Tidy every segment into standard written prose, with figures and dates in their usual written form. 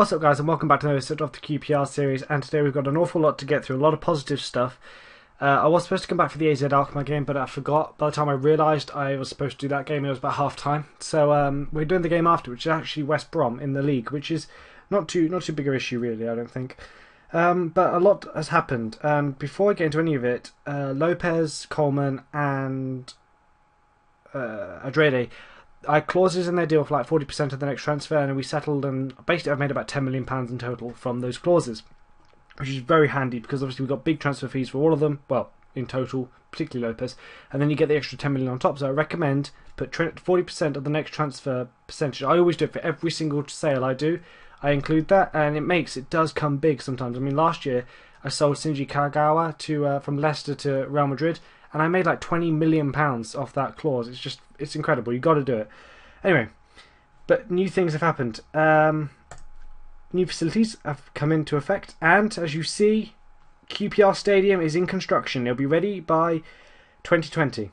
What's up guys, and welcome back to another episode of the QPR series, and today we've got an awful lot to get through, a lot of positive stuff. I was supposed to come back for the AZ Alkmaar game, but I forgot. By the time I realised I was supposed to do that game, it was about half time. So we're doing the game after, which is actually West Brom in the league, which is not too big an issue really, I don't think. But a lot has happened, and before I get into any of it, Lopez, Coleman and Adrede, I had clauses in their deal for like 40% of the next transfer, and we settled, and basically I've made about £10 million in total from those clauses, which is very handy because obviously we've got big transfer fees for all of them, well, in total, particularly Lopez, and then you get the extra 10 million on top. So I recommend put 40% of the next transfer percentage. I always do it for every single sale I do. I include that, and it does come big sometimes. I mean, last year I sold Shinji Kagawa from Leicester to Real Madrid, and I made like £20 million off that clause. It's incredible. You've got to do it. Anyway, but new things have happened. New facilities have come into effect, and as you see, QPR Stadium is in construction. It'll be ready by 2020.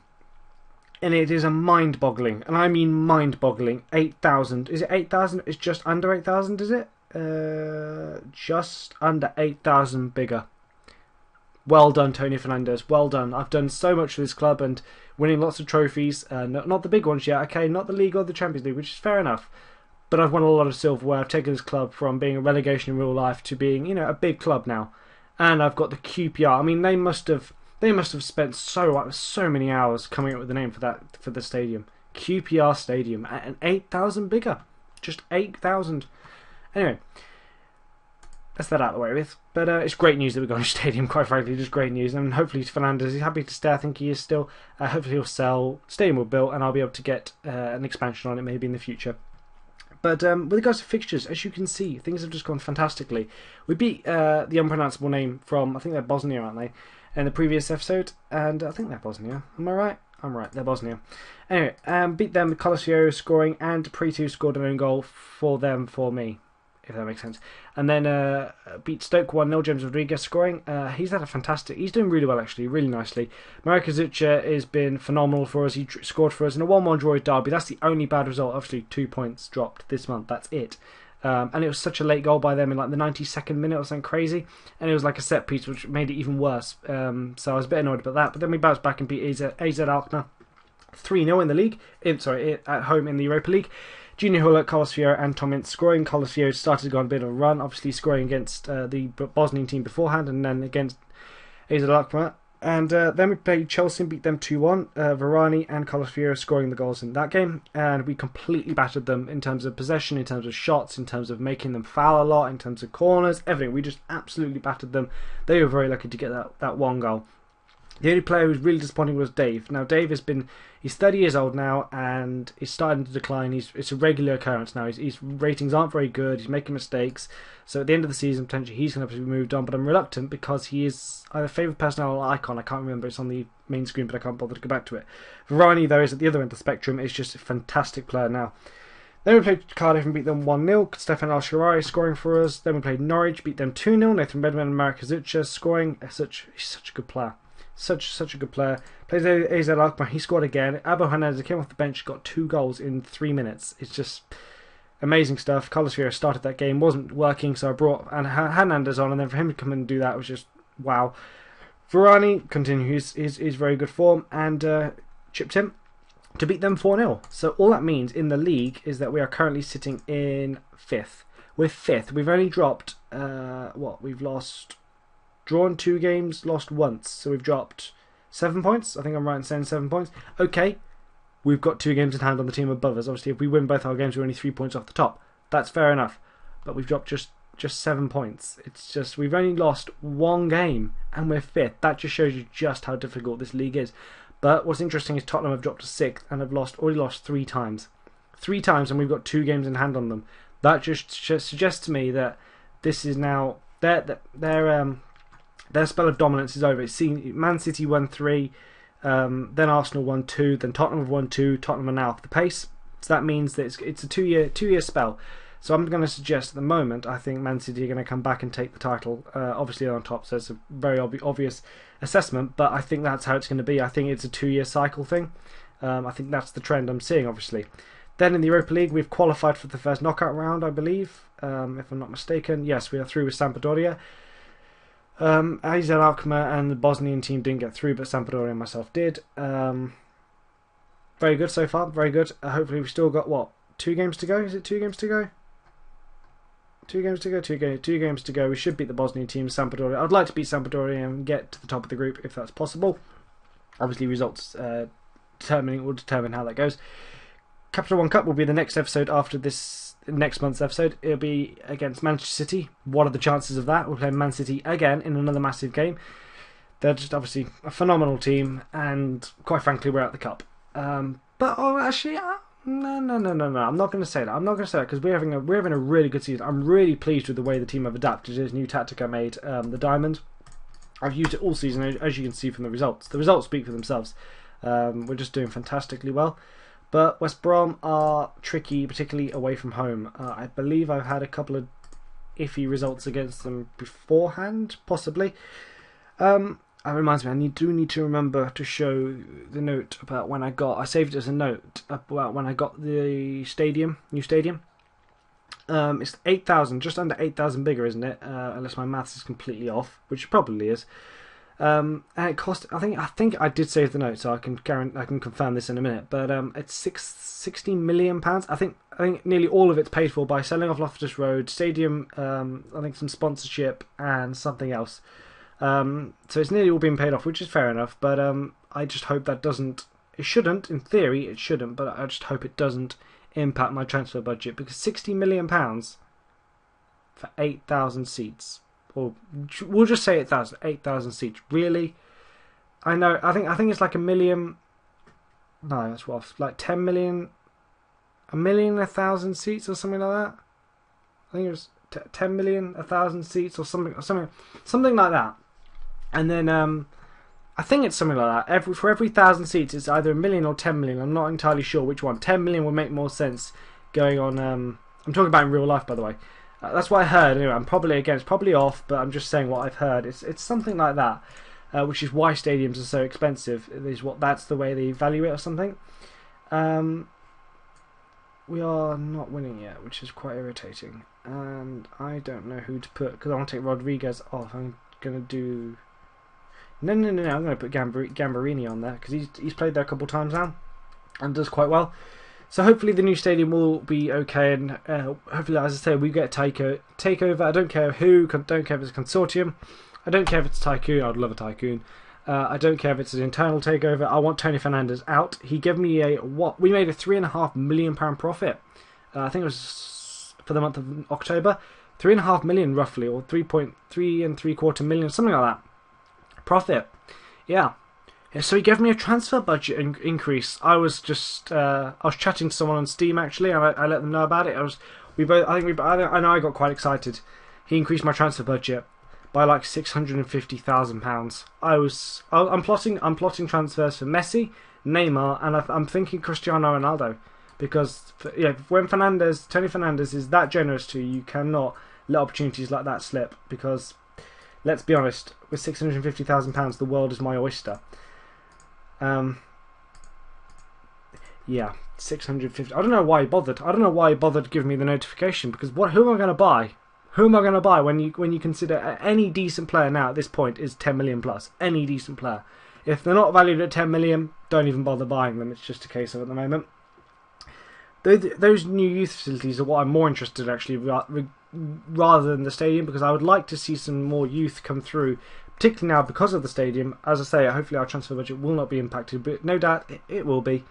And it is a mind-boggling, and I mean mind-boggling, 8,000. Is it 8,000? It's just under 8,000, is it? Just under 8,000 bigger. Well done, Tony Fernandez. Well done. I've done so much for this club and winning lots of trophies. Not the big ones yet, okay? Not the League or the Champions League, which is fair enough. But I've won a lot of silverware. I've taken this club from being a relegation in real life to being, a big club now. And I've got the QPR. I mean, they must have spent so many hours coming up with the name for the stadium. QPR Stadium, and 8,000 bigger. Just 8,000. Anyway, that's that out of the way with. But it's great news that we've got a stadium, quite frankly. Just great news. And hopefully Fernandez is happy to stay. I think he is still. Hopefully he'll sell. Stadium will build, and I'll be able to get an expansion on it maybe in the future. But with regards to fixtures, as you can see, things have just gone fantastically. We beat the unpronounceable name from, I think they're Bosnia, aren't they, in the previous episode. And I think they're Bosnia. Am I right? I'm right, they're Bosnia. Anyway, beat them with Colosio scoring, and Pretu scored an own goal for me, if that makes sense. And then beat Stoke 1-0, James Rodriguez scoring. He's doing really well actually, really nicely. Marek has been phenomenal for us. He scored for us in a 1-1 draw at Derby. That's the only bad result. Obviously 2 points dropped this month, that's it. And it was such a late goal by them in like the 92nd minute or something crazy. And it was like a set piece, which made it even worse. So I was a bit annoyed about that. But then we bounced back and beat AZ Alkmaar 3-0 in the league. At home in the Europa League. Junior Hullert, Carlos Fiero and Tom Ince scoring. Carlos Fiero started to go on a bit of a run, obviously scoring against the Bosnian team beforehand and then against AZ Alkmaar. And then we played Chelsea and beat them 2-1. Varane and Carlos Fiero scoring the goals in that game. And we completely battered them in terms of possession, in terms of shots, in terms of making them foul a lot, in terms of corners, everything. We just absolutely battered them. They were very lucky to get that one goal. The only player who was really disappointing was Dave. Now, Dave he's 30 years old now, and he's starting to decline. It's a regular occurrence now. His ratings aren't very good. He's making mistakes. So at the end of the season, potentially he's going to have to be moved on. But I'm reluctant because he is either favourite personnel or icon. I can't remember. It's on the main screen, but I can't bother to go back to it. Varane, though, is at the other end of the spectrum. Is just a fantastic player now. Then we played Cardiff and beat them 1-0. Stefan El-Shaarawy scoring for us. Then we played Norwich, beat them 2-0. Nathan Redmond and Marek scoring. He's such a good player. Such a good player. Plays AZ Alkmaar. He scored again. Abel Hernandez came off the bench, got 2 goals in 3 minutes. It's just amazing stuff. Carlos Fiero started that game, wasn't working, so I brought Hernandez on, and then for him to come in and do that was just wow. Varane continues his very good form and chipped him to beat them 4-0. So all that means in the league is that we are currently sitting in 5th. We're 5th. We've only dropped we've drawn 2 games, lost once. So we've dropped 7 points. I think I'm right in saying 7 points. Okay, we've got 2 games in hand on the team above us. Obviously, if we win both our games, we're only 3 points off the top. That's fair enough. But we've dropped just 7 points. It's just, we've only lost 1 game and we're 5th. That just shows you just how difficult this league is. But what's interesting is Tottenham have dropped to 6th and have already lost 3 times. 3 times, and we've got 2 games in hand on them. That just suggests to me that this is now their spell of dominance is over. It's seen Man City won 3, then Arsenal won 2, then Tottenham have won 2. Tottenham are now off the pace, so that means that it's a 2-year spell. So I'm going to suggest at the moment I think Man City are going to come back and take the title. Obviously they're on top, so it's a very obvious assessment. But I think that's how it's going to be. I think it's a 2-year cycle thing. I think that's the trend I'm seeing. Obviously, then in the Europa League we've qualified for the first knockout round, I believe. if I'm not mistaken. Yes, we are through with Sampdoria. AZ Alkmaar and the Bosnian team didn't get through, but Sampdoria and myself did. Very good so far, very good. Hopefully we've still got, what, 2 games to go? Is it 2 games to go? 2 games to go, 2 games to go. We should beat the Bosnian team, Sampdoria. I'd like to beat Sampdoria and get to the top of the group if that's possible. Obviously results will determine how that goes. Capital One Cup will be the next episode after this next month's episode. It'll be against Manchester City. What are the chances of that? We're playing Man City again in another massive game. They're just obviously a phenomenal team, and quite frankly, we're out the cup. Actually, no. I'm not going to say that. I'm not going to say that because we're having a really good season. I'm really pleased with the way the team have adapted to this new tactic I made, the diamond. I've used it all season, as you can see from the results. The results speak for themselves. We're just doing fantastically well. But West Brom are tricky, particularly away from home. I believe I've had a couple of iffy results against them beforehand, possibly. That reminds me, I do need to remember to show the note about when I saved it as a note about when I got the new stadium. It's 8,000, just under 8,000 bigger, isn't it? Unless my maths is completely off, which it probably is. And it cost. I think I did save the note, so I can confirm this in a minute. But it's 60 million pounds. I think nearly all of it's paid for by selling off Loftus Road Stadium. I think some sponsorship and something else. So it's nearly all been paid off, which is fair enough. But I just hope that doesn't. It shouldn't. In theory, it shouldn't. But I just hope it doesn't impact my transfer budget, because 60 million pounds for 8,000 seats. Or we'll just say 8,000 seats. Really? I know. I think it's like a million. No, that's rough. Like 10 million, a million, 1,000 seats or something like that. I think it was 10 million, 1,000 seats or something like that. And then I think it's something like that. For every 1,000 seats, it's either a million or 10 million. I'm not entirely sure which one. 10 million would make more sense going on. I'm talking about in real life, by the way. That's what I heard. Anyway, I'm probably off, but I'm just saying what I've heard. It's something like that, which is why stadiums are so expensive. That's the way they value it or something. We are not winning yet, which is quite irritating, and I don't know who to put because I want to take Rodriguez off. I'm gonna do no. I'm gonna put Gambarini on there because he's played there a couple of times now and does quite well. So hopefully the new stadium will be okay, and hopefully, as I say, we get a takeover. I don't care who, don't care if it's a consortium, I don't care if it's a tycoon. I'd love a tycoon. I don't care if it's an internal takeover. I want Tony Fernandes out. He gave me we made a £3.5 million profit. I think it was for the month of October, 3.5 million roughly, or 3.3 3/4 million, something like that. Profit, yeah. So he gave me a transfer budget increase. I was chatting to someone on Steam actually, and I let them know about it. I know I got quite excited. He increased my transfer budget by like £650,000. I'm plotting transfers for Messi, Neymar, and I'm thinking Cristiano Ronaldo, because when Tony Fernandes is that generous to you, you cannot let opportunities like that slip. Because let's be honest, with £650,000, the world is my oyster. Yeah, 650. I don't know why he bothered giving me the notification, because who am I going to buy? Who am I going to buy when you consider any decent player now at this point is 10 million plus? Any decent player. If they're not valued at 10 million, don't even bother buying them. It's just a case of at the moment. Those new youth facilities are what I'm more interested in, actually, rather than the stadium, because I would like to see some more youth come through, particularly now because of the stadium. As I say, hopefully our transfer budget will not be impacted, but no doubt it will be.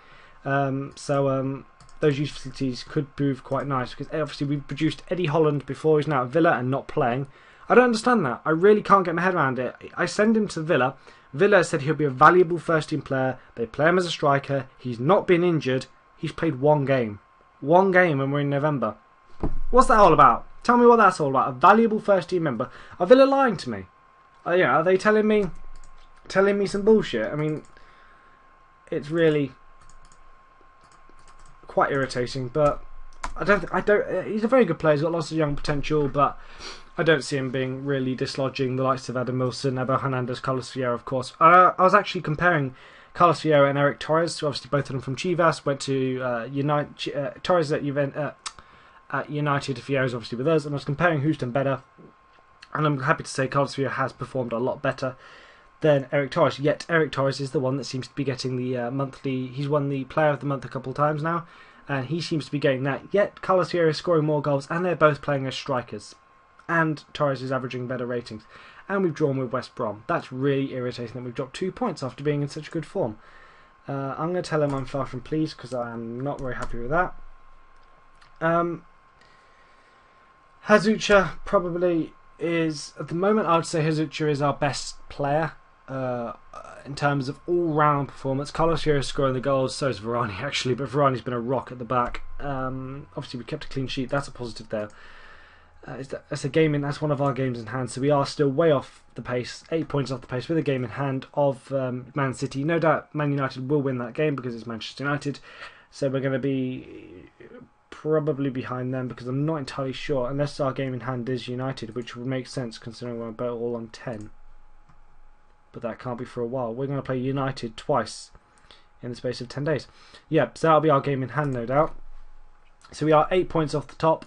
Those youth facilities could prove quite nice, because obviously we produced Eddie Holland before. He's now at Villa and not playing. I don't understand that. I really can't get my head around it. I send him to Villa. Villa said he'll be a valuable first team player. They play him as a striker. He's not been injured. He's played one game. One game, and we're in November. What's that all about? Tell me what that's all about. A valuable first team member. Are Villa lying to me? Are they telling me some bullshit? I mean, it's really quite irritating. But he's a very good player. He's got lots of young potential, but I don't see him being really dislodging the likes of Adam Wilson, Abel Hernandez, Carlos Vieira, of course. I was actually comparing Carlos Vieira and Eric Torres, obviously both of them from Chivas, went to Torres at at United. Fio's obviously with us, and I was comparing who's done better. And I'm happy to say Carlos Fio has performed a lot better than Eric Torres. Yet Eric Torres is the one that seems to be getting the monthly. He's won the Player of the Month a couple of times now, and he seems to be getting that. Yet Carlos Fio is scoring more goals, and they're both playing as strikers. And Torres is averaging better ratings. And we've drawn with West Brom. That's really irritating that we've dropped 2 points after being in such good form. I'm going to tell him I'm far from pleased because I am not very happy with that. Hazucha probably is, at the moment, I would say Hazucha is our best player in terms of all-round performance. Carlos Fio is scoring the goals, so is Varane actually, but Varane's been a rock at the back. Obviously, we kept a clean sheet. That's a positive there. That's one of our games in hand, so we are still way off the pace, 8 points off the pace with a game in hand of Man City. No doubt Man United will win that game because it's Manchester United, so we're going to be probably behind them because I'm not entirely sure, unless our game in hand is United, which would make sense considering we're about all on 10. But that can't be for a while. We're going to play United twice in the space of 10 days. Yeah, so that'll be our game in hand, no doubt. So we are 8 points off the top.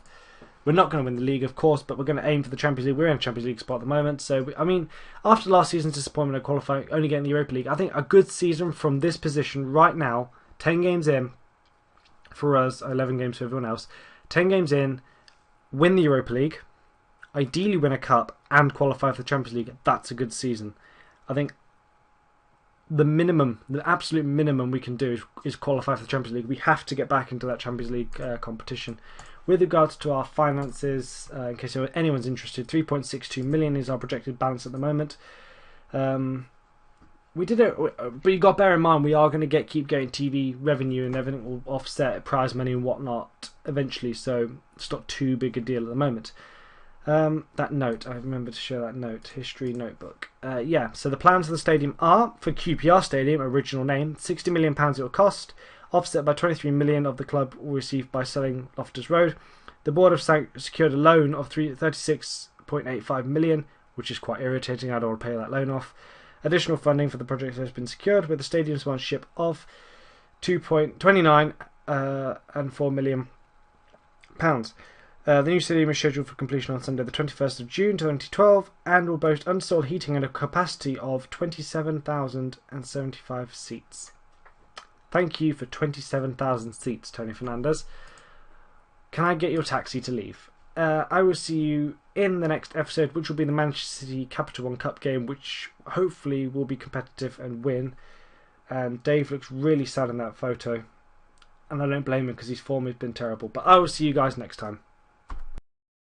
We're not going to win the league, of course, but we're going to aim for the Champions League. We're in a Champions League spot at the moment. So, I mean, after last season's disappointment of qualifying, only getting the Europa League, I think a good season from this position right now, 10 games in, for us, 11 games for everyone else, 10 games in, win the Europa League, ideally win a cup, and qualify for the Champions League. That's a good season. I think the minimum, the absolute minimum we can do is qualify for the Champions League. We have to get back into that Champions League competition. With regards to our finances, in case anyone's interested, 3.62 million is our projected balance at the moment. We did it, but you got to bear in mind we are going to keep getting TV revenue, and everything will offset prize money and whatnot eventually. So it's not too big a deal at the moment. That note, I remember to show that note, history notebook. Yeah, so the plans of the stadium are for QPR Stadium, original name, £60 million it will cost. Offset by 23 million of the club will receive by selling Loftus Road. The board have secured a loan of 36.85 million, which is quite irritating. I don't want to pay that loan off. Additional funding for the project has been secured with the stadium sponsorship of 2.29 and £4 million. The new stadium is scheduled for completion on Sunday the 21st of June 2012 and will boast unstalled heating and a capacity of 27,075 seats. Thank you for 27,000 seats, Tony Fernandez. Can I get your taxi to leave? I will see you in the next episode, which will be the Manchester City Capital One Cup game, which hopefully will be competitive and win. And Dave looks really sad in that photo. And I don't blame him because his form has been terrible. But I will see you guys next time.